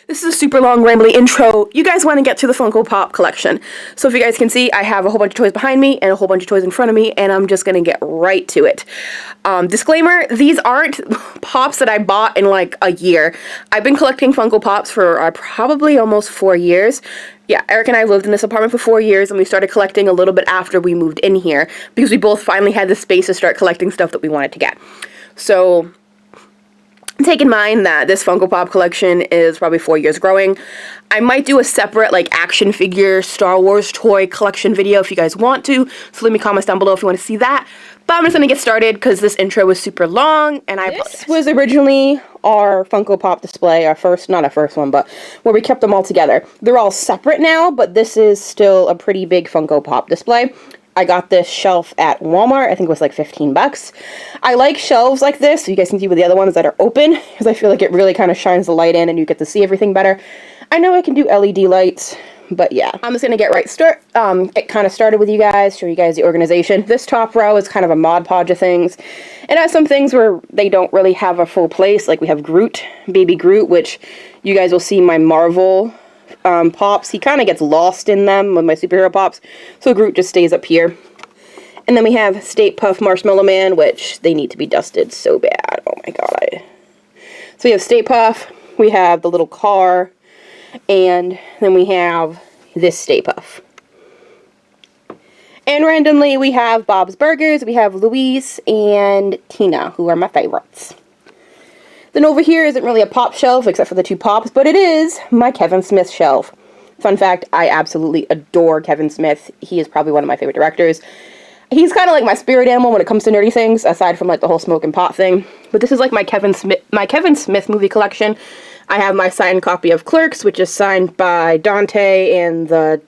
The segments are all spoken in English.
This is a super long, rambly intro. You guys want to get to the Funko Pop collection. So if you guys can see, I have a whole bunch of toys behind me and a whole bunch of toys in front of me, and I'm just going to get right to it. Disclaimer, these aren't Pops that I bought in like a year. I've been collecting Funko Pops for probably almost 4 years. Yeah, Eric and I lived in this apartment for 4 years, and we started collecting a little bit after we moved in here because we both finally had the space to start collecting stuff that we wanted to get. So take in mind that this Funko Pop collection is probably 4 years growing. I might do a separate like action figure Star Wars toy collection video if you guys want to, so leave me comments down below if you want to see that. But I'm just going to get started because this intro was super long, and this was originally our Funko Pop display, not our first one, but where we kept them all together. They're all separate now, but this is still a pretty big Funko Pop display. I got this shelf at Walmart. I think it was like 15 bucks. I like shelves like this, so you guys can see with the other ones that are open, because I feel like it really kind of shines the light in and you get to see everything better. I know I can do LED lights, but yeah. I'm just going to get it kind of started with you guys, show you guys the organization. This top row is kind of a Mod Podge of things. It has some things where they don't really have a full place, like we have Groot, Baby Groot, which you guys will see my Marvel Pops. He kind of gets lost in them with my superhero Pops, so Groot just stays up here. And then we have Stay Puft Marshmallow Man, which they need to be dusted so bad. Oh my god. So we have Stay Puft, we have the little car, and then we have this Stay Puft. And randomly we have Bob's Burgers, we have Louise and Tina, who are my favorites. Then over here isn't really a pop shelf, except for the two Pops, but it is my Kevin Smith shelf. Fun fact, I absolutely adore Kevin Smith. He is probably one of my favorite directors. He's kind of like my spirit animal when it comes to nerdy things, aside from like the whole smoke and pot thing. But this is like my Kevin Smith movie collection. I have my signed copy of Clerks, which is signed by Dante and the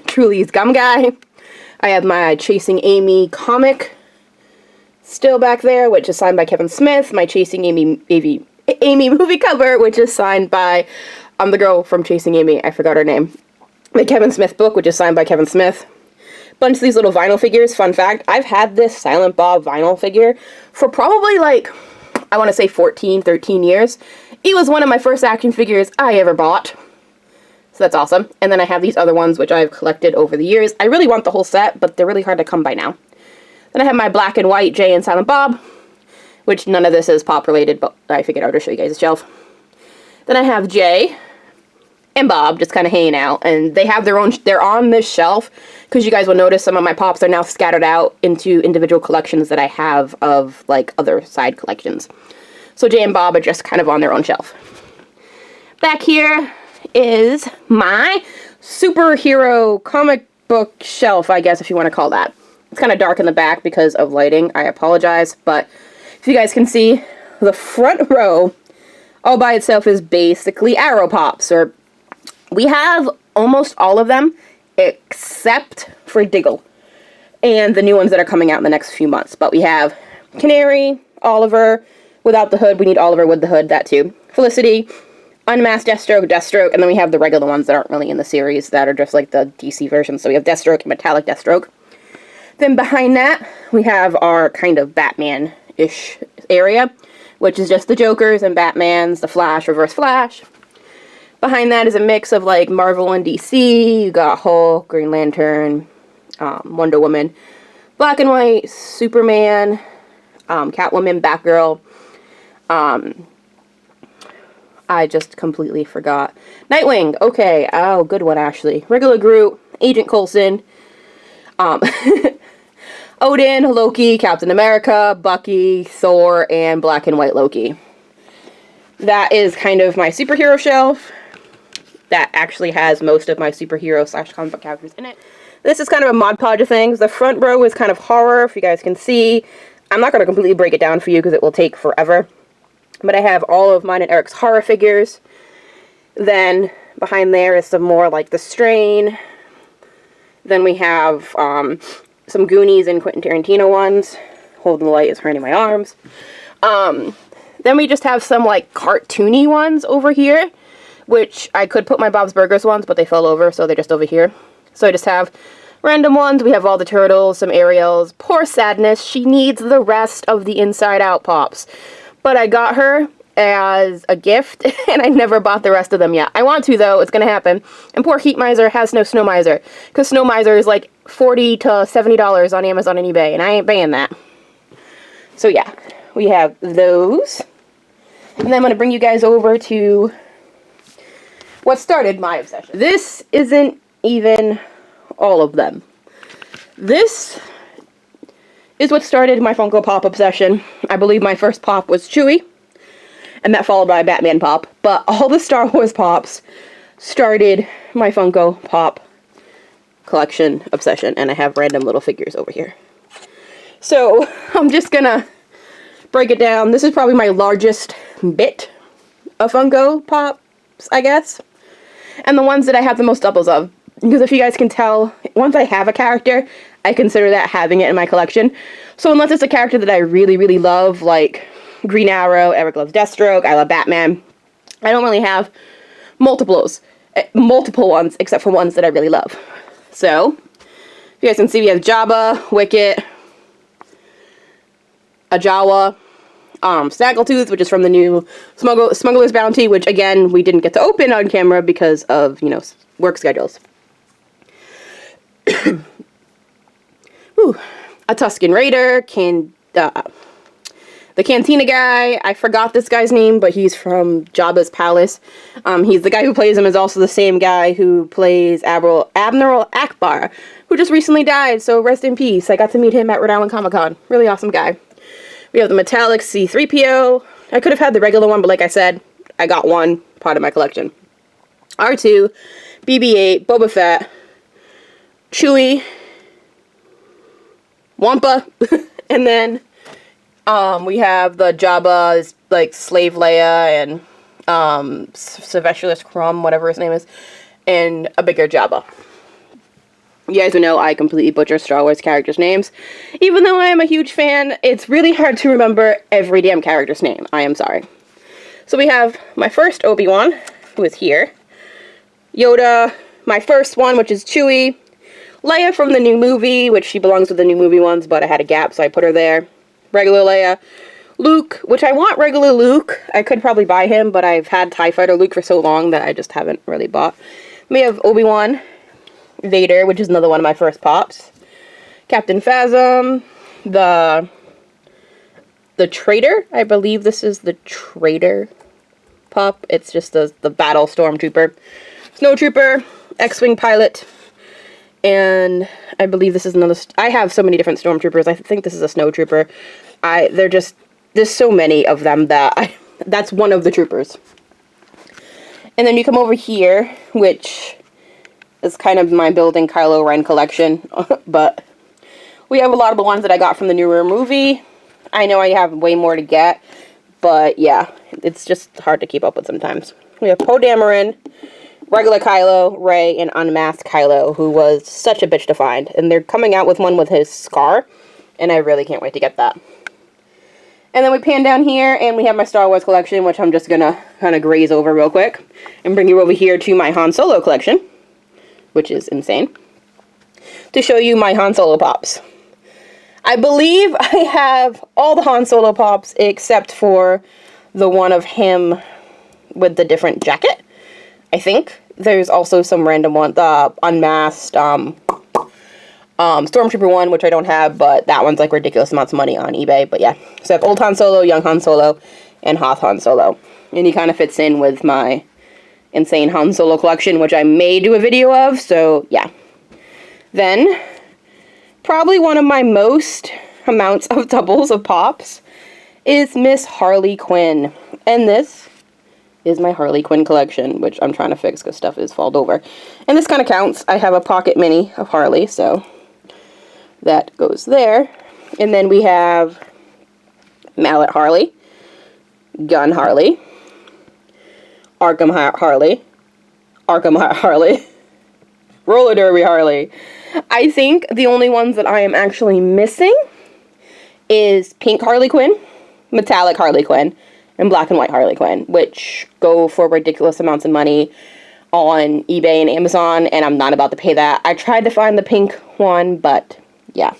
Truly's Gum Guy. I have my Chasing Amy comic still back there, which is signed by Kevin Smith. My Chasing Amy movie cover, which is signed by the girl from Chasing Amy. I forgot her name. The Kevin Smith book, which is signed by Kevin Smith. Bunch of these little vinyl figures. Fun fact, I've had this Silent Bob vinyl figure for probably like, I want to say 14, 13 years. It was one of my first action figures I ever bought. So that's awesome. And then I have these other ones, which I've collected over the years. I really want the whole set, but they're really hard to come by now. Then I have my black and white Jay and Silent Bob, which none of this is pop related, but I figured I would just show you guys the shelf. Then I have Jay and Bob just kind of hanging out, and they have their own, they're on this shelf, because you guys will notice some of my Pops are now scattered out into individual collections that I have of like other side collections. So Jay and Bob are just kind of on their own shelf. Back here is my superhero comic book shelf, I guess if you want to call that. It's kind of dark in the back because of lighting. I apologize, but if you guys can see, the front row all by itself is basically Arrow Pops, or we have almost all of them except for Diggle and the new ones that are coming out in the next few months. But we have Canary, Oliver without the hood, we need Oliver with the hood, that too. Felicity, Unmasked Deathstroke, and then we have the regular ones that aren't really in the series that are just like the DC version. So we have Deathstroke and Metallic Deathstroke. Then behind that, we have our kind of Batman-ish area, which is just the Jokers and Batmans, the Flash, Reverse Flash. Behind that is a mix of like Marvel and DC. You got Hulk, Green Lantern, Wonder Woman, Black and White, Superman, Catwoman, Batgirl. I just completely forgot. Nightwing, okay, oh, good one, Ashley. Regular Groot, Agent Coulson, Odin, Loki, Captain America, Bucky, Thor, and Black and White Loki. That is kind of my superhero shelf. That actually has most of my superhero / comic book characters in it. This is kind of a Mod Podge of things. The front row is kind of horror, if you guys can see. I'm not going to completely break it down for you because it will take forever. But I have all of mine and Eric's horror figures. Then behind there is some more like The Strain. Then we have some Goonies and Quentin Tarantino ones. Holding the light is hurting my arms. Then we just have some like cartoony ones over here, which I could put my Bob's Burgers ones, but they fell over, so they're just over here. So I just have random ones. We have all the Turtles, some Ariels. Poor Sadness, she needs the rest of the Inside Out Pops. But I got her as a gift, and I never bought the rest of them yet. I want to, though. It's gonna happen. And poor Heat Miser has no Snow Miser, because Snow Miser is like $40 to $70 on Amazon and eBay, and I ain't paying that. So yeah, we have those. And then I'm gonna bring you guys over to what started my obsession. This isn't even all of them. This is what started my Funko Pop obsession. I believe my first pop was Chewie, and that followed by a Batman pop. But all the Star Wars pops started my Funko Pop collection obsession, and I have random little figures over here. So I'm just gonna break it down. This is probably my largest bit of Funko Pops, I guess, and the ones that I have the most doubles of. Because if you guys can tell, once I have a character, I consider that having it in my collection. So unless it's a character that I really, really love, like Green Arrow, Eric loves Deathstroke, I love Batman, I don't really have multiple ones, except for ones that I really love. So, if you guys can see, we have Jabba, Wicket, a Jawa, Snaggletooth, which is from the new Smuggler's Bounty, which again, we didn't get to open on camera because of, you know, work schedules. Ooh, a Tusken Raider, the Cantina guy. I forgot this guy's name, but he's from Jabba's palace. He's the guy who plays him is also the same guy who plays Admiral Akbar, who just recently died, so rest in peace. I got to meet him at Rhode Island Comic Con. Really awesome guy. We have the metallic C-3PO. I could have had the regular one, but like I said, I got one part of my collection. R2, BB-8, Boba Fett, Chewie, Wampa, and then we have the Jabba's, like, Slave Leia and Sylvesterus Crumb, whatever his name is, and a bigger Jabba. You guys will know I completely butcher Star Wars characters' names. Even though I am a huge fan, it's really hard to remember every damn character's name. I am sorry. So we have my first Obi-Wan, who is here. Yoda, my first one, which is Chewie. Leia from the new movie, which she belongs with the new movie ones, but I had a gap, so I put her there. Regular Leia. Luke, which I want regular Luke. I could probably buy him, but I've had TIE Fighter Luke for so long that I just haven't really bought. We have Obi-Wan. Vader, which is another one of my first pops. Captain Phasm. The Traitor. I believe this is the Traitor pop. It's just the Battle Stormtrooper. Snowtrooper. X-Wing Pilot. And I believe this is another... I have so many different Stormtroopers. I think this is a Snowtrooper. They're just... There's so many of them that that's one of the troopers. And then you come over here, which is kind of my building Kylo Ren collection. But we have a lot of the ones that I got from the newer movie. I know I have way more to get. But yeah, it's just hard to keep up with sometimes. We have Poe Dameron, regular Kylo, Rey, and unmasked Kylo, who was such a bitch to find. And they're coming out with one with his scar, and I really can't wait to get that. And then we pan down here, and we have my Star Wars collection, which I'm just gonna kind of graze over real quick, and bring you over here to my Han Solo collection, which is insane, to show you my Han Solo pops. I believe I have all the Han Solo pops, except for the one of him with the different jacket. I think there's also some random one, the unmasked Stormtrooper one, which I don't have, but that one's like ridiculous amounts of money on eBay. But yeah, so I have old Han Solo, young Han Solo, and Hoth Han Solo, and he kind of fits in with my insane Han Solo collection, which I may do a video of. So yeah, then probably one of my most amounts of doubles of pops is Miss Harley Quinn, and this is my Harley Quinn collection, which I'm trying to fix because stuff is falled over. And this kind of counts. I have a pocket mini of Harley, so that goes there. And then we have Mallet Harley, Gun Harley, Arkham Harley, Roller Derby Harley. I think the only ones that I am actually missing is Pink Harley Quinn, Metallic Harley Quinn, and Black and White Harley Quinn, which go for ridiculous amounts of money on eBay and Amazon, and I'm not about to pay that. I tried to find the pink one, but yeah,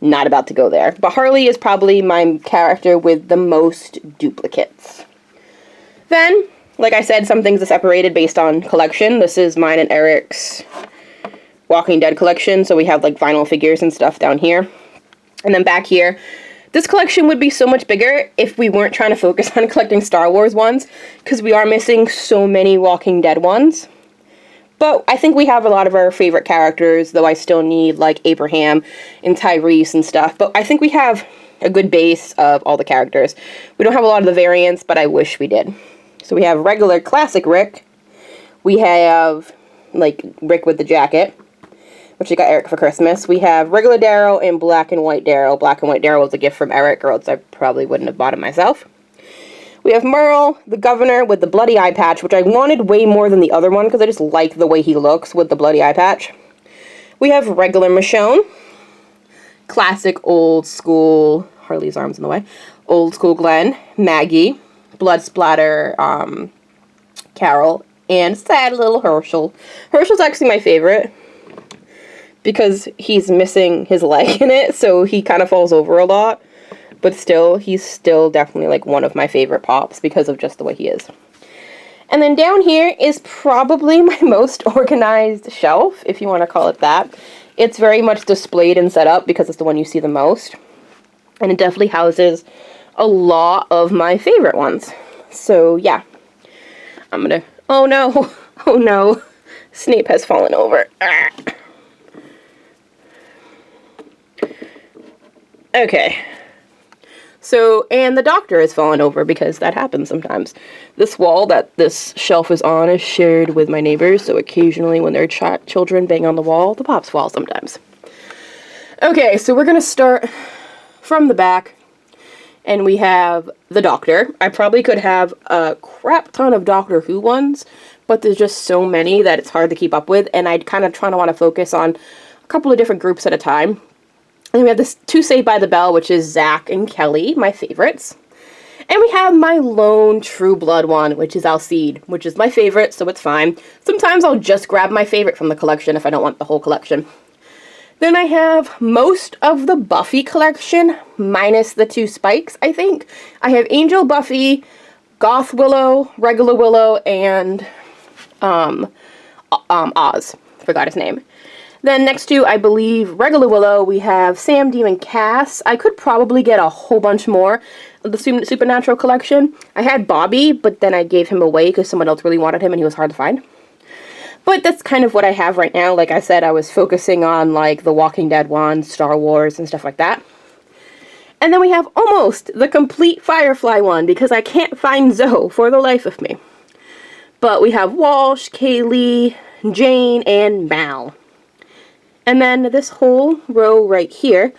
not about to go there. But Harley is probably my character with the most duplicates. Then, like I said, some things are separated based on collection. This is mine and Eric's Walking Dead collection, so we have like vinyl figures and stuff down here. And then back here, this collection would be so much bigger if we weren't trying to focus on collecting Star Wars ones, because we are missing so many Walking Dead ones. But I think we have a lot of our favorite characters, though I still need like Abraham and Tyrese and stuff. But I think we have a good base of all the characters. We don't have a lot of the variants, but I wish we did. So we have regular classic Rick. We have like Rick with the jacket, which I got Eric for Christmas. We have regular Daryl and black and white Daryl. Black and white Daryl was a gift from Eric, or else I probably wouldn't have bought it myself. We have Merle, the governor, with the bloody eye patch, which I wanted way more than the other one, because I just like the way he looks with the bloody eye patch. We have regular Michonne. Classic old school, Harley's arms in the way, old school Glenn, Maggie, blood splatter, Carol, and sad little Herschel. Herschel's actually my favorite, because he's missing his leg in it, so he kind of falls over a lot. But still, he's still definitely like one of my favorite Pops because of just the way he is. And then down here is probably my most organized shelf, if you want to call it that. It's very much displayed and set up because it's the one you see the most. And it definitely houses a lot of my favorite ones. So yeah, I'm gonna, oh no, oh no, Snape has fallen over. Okay. So, and the doctor has fallen over because that happens sometimes. This wall that this shelf is on is shared with my neighbors, so occasionally when their children bang on the wall, the Pops fall sometimes. Okay, so we're gonna start from the back, and we have the Doctor. I probably could have a crap ton of Doctor Who ones, but there's just so many that it's hard to keep up with, and I kind of want to focus on a couple of different groups at a time. And we have this two Saved by the Bell, which is Zach and Kelly, my favorites. And we have my lone True Blood one, which is Alcide, which is my favorite, so it's fine. Sometimes I'll just grab my favorite from the collection if I don't want the whole collection. Then I have most of the Buffy collection, minus the two Spikes, I think. I have Angel Buffy, Goth Willow, Regular Willow, and Oz. Forgot his name. Then next to, I believe, Regular Willow, we have Sam, Demon, Cass. I could probably get a whole bunch more of the Supernatural collection. I had Bobby, but then I gave him away because someone else really wanted him and he was hard to find. But that's kind of what I have right now. Like I said, I was focusing on like the Walking Dead one, Star Wars, and stuff like that. And then we have almost the complete Firefly one because I can't find Zoe for the life of me. But we have Walsh, Kaylee, Jane, and Mal. And then this whole row right here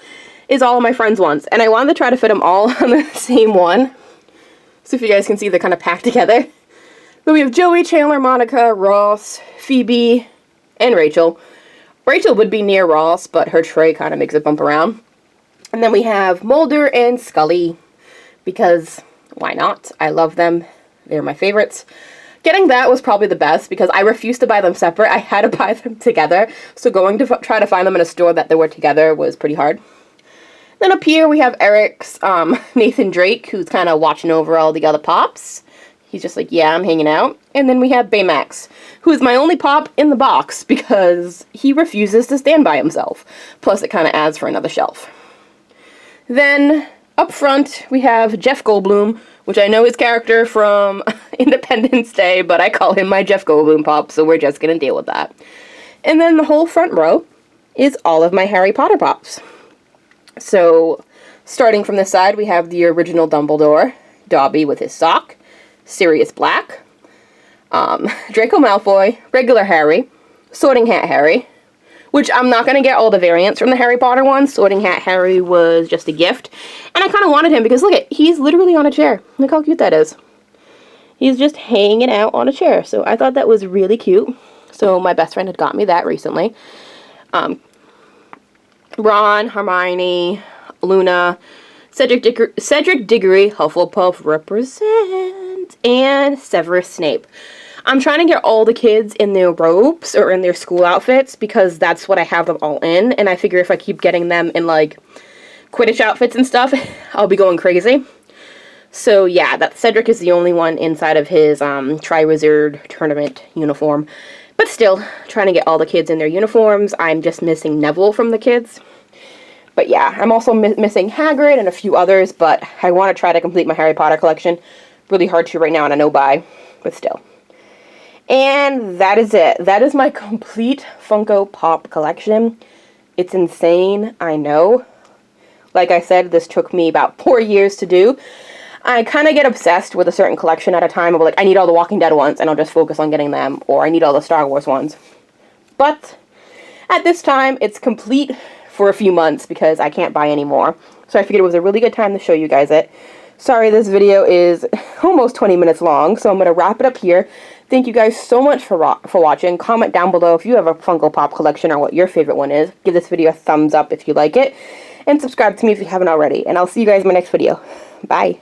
is all of my friends' ones. And I wanted to try to fit them all on the same one. So if you guys can see, they're kind of packed together. But we have Joey, Chandler, Monica, Ross, Phoebe, and Rachel. Rachel would be near Ross, but her tray kind of makes it bump around. And then we have Mulder and Scully, because why not? I love them. They're my favorites. Getting that was probably the best because I refused to buy them separate. I had to buy them together. So going to try to find them in a store that they were together was pretty hard. Then up here we have Eric's Nathan Drake, who's kind of watching over all the other Pops. He's just like, yeah, I'm hanging out. And then we have Baymax, who is my only Pop in the box because he refuses to stand by himself. Plus it kind of adds for another shelf. Then up front we have Jeff Goldblum, which I know his character from Independence Day, but I call him my Jeff Goldblum Pop, so we're just going to deal with that. And then the whole front row is all of my Harry Potter Pops. So, starting from this side, we have the original Dumbledore, Dobby with his sock, Sirius Black, Draco Malfoy, regular Harry, Sorting Hat Harry, which I'm not going to get all the variants from the Harry Potter ones. Sorting Hat Harry was just a gift. And I kind of wanted him because look he's literally on a chair. Look how cute that is. He's just hanging out on a chair. So I thought that was really cute. So my best friend had got me that recently. Ron, Hermione, Luna, Cedric Diggory, Hufflepuff represent, and Severus Snape. I'm trying to get all the kids in their robes or in their school outfits because that's what I have them all in. And I figure if I keep getting them in like Quidditch outfits and stuff, I'll be going crazy. So yeah, that Cedric is the only one inside of his Tri-Wizard tournament uniform. But still, trying to get all the kids in their uniforms. I'm just missing Neville from the kids. But yeah, I'm also missing Hagrid and a few others, but I want to try to complete my Harry Potter collection. Really hard to right now on a no-buy, but still. And that is it. That is my complete Funko Pop collection. It's insane, I know. Like I said, this took me about 4 years to do. I kind of get obsessed with a certain collection at a time of like, I need all the Walking Dead ones, and I'll just focus on getting them, or I need all the Star Wars ones. But at this time, it's complete for a few months because I can't buy any more. So I figured it was a really good time to show you guys it. Sorry, this video is almost 20 minutes long, so I'm going to wrap it up here. Thank you guys so much for watching. Comment down below if you have a Funko Pop collection or what your favorite one is. Give this video a thumbs up if you like it. And subscribe to me if you haven't already. And I'll see you guys in my next video. Bye.